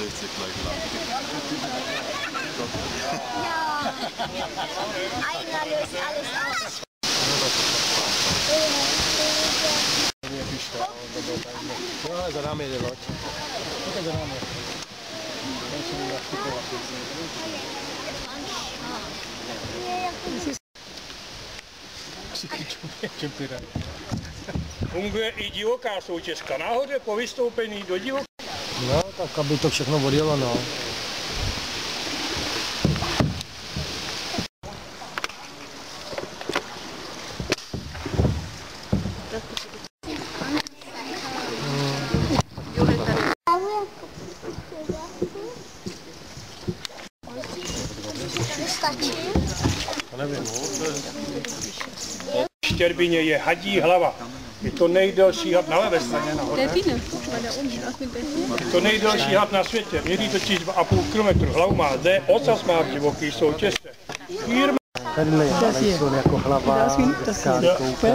löst sich gleich lang. Ja, einer löst alles aus. No, za námi jde loď. Za námi. Funguje i divoká soutěžka. Nahoře po vystoupení do divoká. No, tak aby to všechno odjelo, no. V Štěrbině je hadí hlava. Je to nejdelší had na levé straně nahoře. Je to nejdelší had na světě. Měří totiž 2,5 km. Hlavu má zde, ocas má v divoký soutěžce. Tady nejsou jako hlava, skály kouká.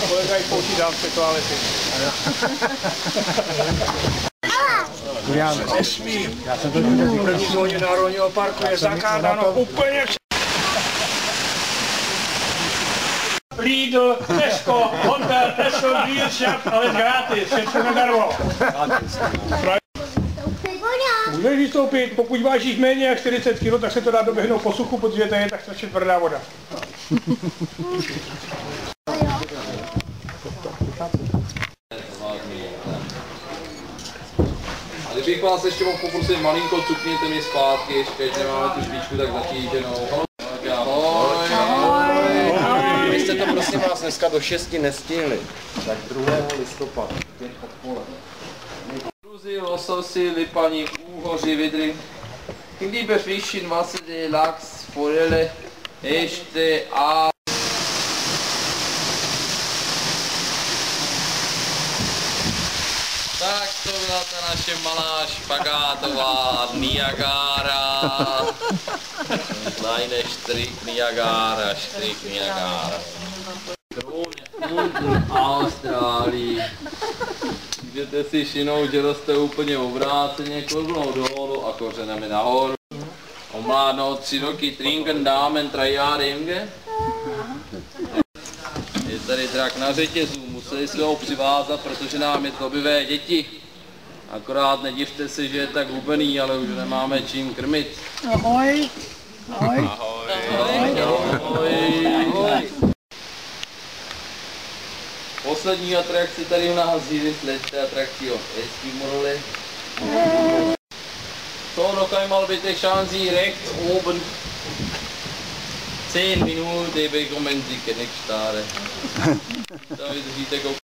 Kolega ji použí dál z té toalety. Nesmí. V první zóně Národního parku je zakázáno úplně vše. Lidl, Tesco, hotel, Tesco, Deal Shop, ale gratis, všechno nadarmo. Můžeš vystoupit, pokud vážíš méně jak 40 kg, tak se to dá doběhnout po suchu, protože to je tak strašně tvrdá voda. A kdybych vás ještě mohl poprosit malinko, cukněte mi zpátky, ještě když nemáme tu špičku tak zatíženou. Ahoj, ahoj. Vy jste to prosím vás dneska do 6 nestihli. Tak 2. listopadu, 5 odpoledne. Druzy, lososy, lipaní, úhoři, vidry. Kdyby fišin, vasedy, lax, forele, ještě a... Tak to byla ta naše malá špagátová Niagara. Kleine Strich Niagara, Strich Niagara. Kromě Austrálii. Můžete si šinout, že roste úplně obráceně, klobnou dolů a kořenemi nahoru. Omládnout 3 roky, trinken, dámen, 3 Jahre Junge. Je tady drak na řetězu, museli jsme ho přivázat, protože nám je tlobivé děti. Akorát nedivte se, že je tak hubený, ale už nemáme čím krmit. Ahoj. Ahoj. Ahoj. Ahoj. Ahoj. Poslední atrakce tady u nás je sledte atrakcio Eskimorole. So, noch einmal bitte schauen Sie rechts oben. 10 Minuten bekommen Sie keine Stare. Da vydržíte kouknout.